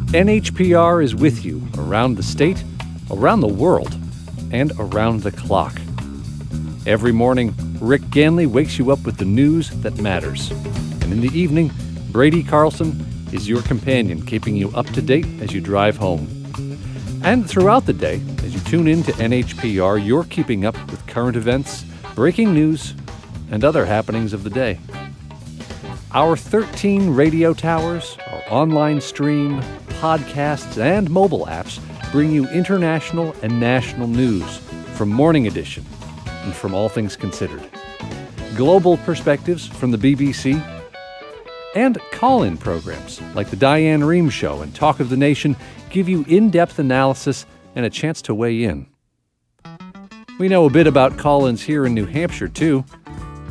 NHPR is with you around the state, around the world, and around the clock. Every morning, Rick Ganley wakes you up with the news that matters. And in the evening, Brady Carlson is your companion, keeping you up to date as you drive home. And throughout the day, as you tune in to NHPR, you're keeping up with current events, breaking news, and other happenings of the day. Our 13 radio towers, our online stream, podcasts, and mobile apps bring you international and national news from Morning Edition and from All Things Considered. Global perspectives from the BBC, and call-in programs like the Diane Rehm Show and Talk of the Nation give you in-depth analysis and a chance to weigh in. We know a bit about call-ins here in New Hampshire, too.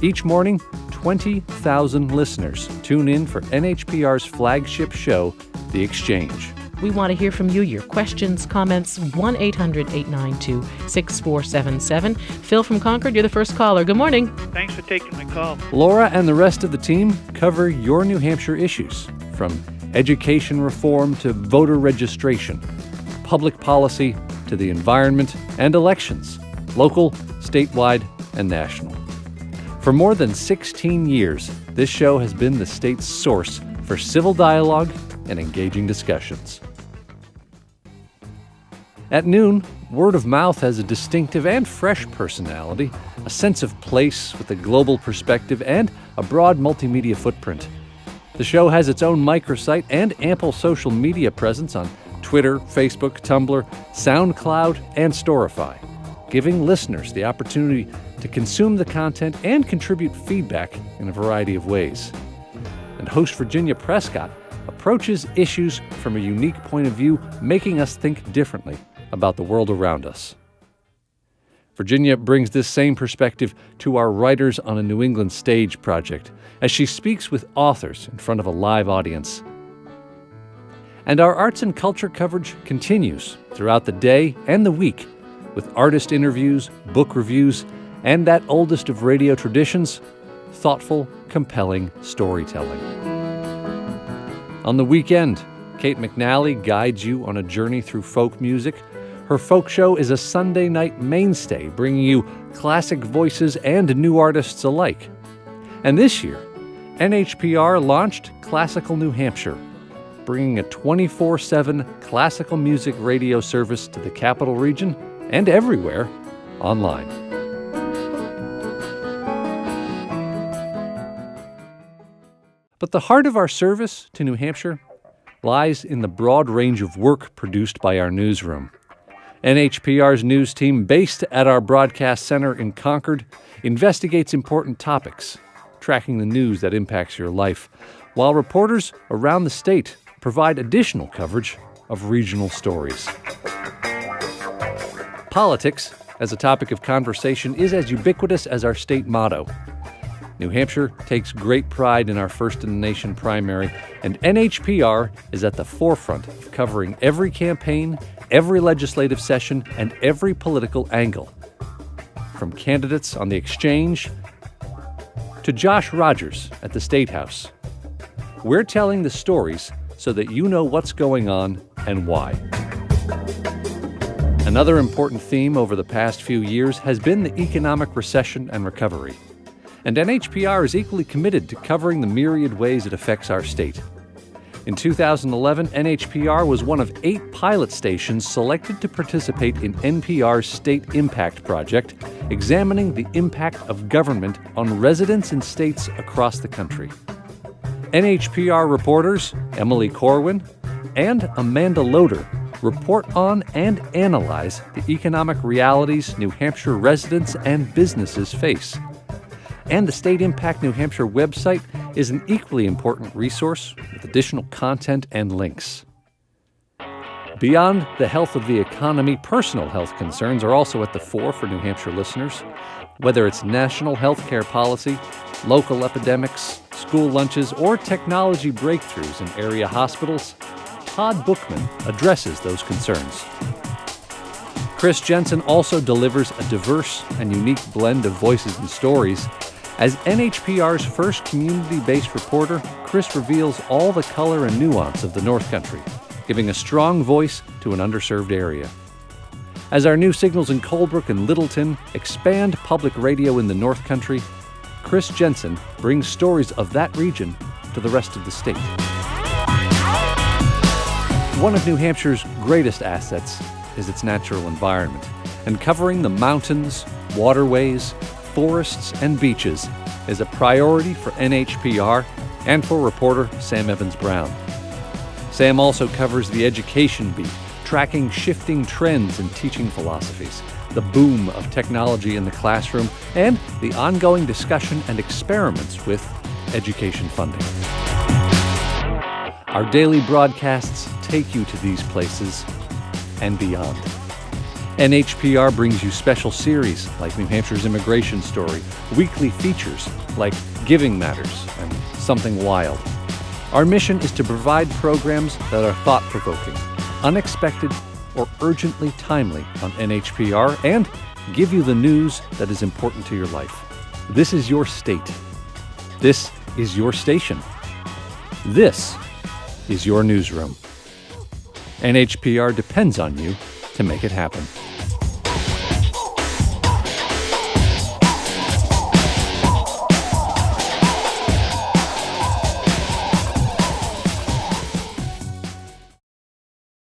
Each morning, 20,000 listeners tune in for NHPR's flagship show, The Exchange. We want to hear from you, your questions, comments, 1-800-892-6477. Phil from Concord, you're the first caller. Good morning. Thanks for taking my call. Laura and the rest of the team cover your New Hampshire issues, from education reform to voter registration, public policy to the environment and elections, local, statewide, and national. For more than 16 years, this show has been the state's source for civil dialogue and engaging discussions. At noon, word of mouth has a distinctive and fresh personality, a sense of place with a global perspective, and a broad multimedia footprint. The show has its own microsite and ample social media presence on Twitter, Facebook, Tumblr, SoundCloud, and Storify, giving listeners the opportunity to consume the content and contribute feedback in a variety of ways. And host Virginia Prescott approaches issues from a unique point of view, making us think differently about the world around us. Virginia brings this same perspective to our Writers on a New England Stage project as she speaks with authors in front of a live audience. And our arts and culture coverage continues throughout the day and the week with artist interviews, book reviews, and that oldest of radio traditions, thoughtful, compelling storytelling. On the weekend, Kate McNally guides you on a journey through folk music. Her folk show is a Sunday night mainstay, bringing you classic voices and new artists alike. And this year, NHPR launched Classical New Hampshire, bringing a 24/7 classical music radio service to the Capital Region and everywhere online. But the heart of our service to New Hampshire lies in the broad range of work produced by our newsroom. NHPR's news team, based at our broadcast center in Concord, investigates important topics, tracking the news that impacts your life, while reporters around the state provide additional coverage of regional stories. Politics, as a topic of conversation, is as ubiquitous as our state motto. New Hampshire takes great pride in our first-in-the-nation primary, and NHPR is at the forefront of covering every campaign, every legislative session, and every political angle. From candidates on the exchange to Josh Rogers at the State House. We're telling the stories so that you know what's going on and why. Another important theme over the past few years has been the economic recession and recovery. And NHPR is equally committed to covering the myriad ways it affects our state. In 2011, NHPR was one of 8 pilot stations selected to participate in NPR's State Impact Project, examining the impact of government on residents in states across the country. NHPR reporters Emily Corwin and Amanda Loader report on and analyze the economic realities New Hampshire residents and businesses face. And the State Impact New Hampshire website is an equally important resource with additional content and links. Beyond the health of the economy, personal health concerns are also at the fore for New Hampshire listeners. Whether it's national health care policy, local epidemics, school lunches, or technology breakthroughs in area hospitals, Todd Bookman addresses those concerns. Chris Jensen also delivers a diverse and unique blend of voices and stories. As NHPR's first community-based reporter, Chris reveals all the color and nuance of the North Country, giving a strong voice to an underserved area. As our new signals in Colebrook and Littleton expand public radio in the North Country, Chris Jensen brings stories of that region to the rest of the state. One of New Hampshire's greatest assets is its natural environment, and covering the mountains, waterways, forests, and beaches is a priority for NHPR and for reporter Sam Evans-Brown. Sam also covers the education beat, tracking shifting trends in teaching philosophies, the boom of technology in the classroom, and the ongoing discussion and experiments with education funding. Our daily broadcasts take you to these places and beyond. NHPR brings you special series like New Hampshire's Immigration Story, weekly features like Giving Matters and Something Wild. Our mission is to provide programs that are thought-provoking, unexpected, or urgently timely on NHPR, and give you the news that is important to your life. This is your state. This is your station. This is your newsroom. NHPR depends on you to make it happen.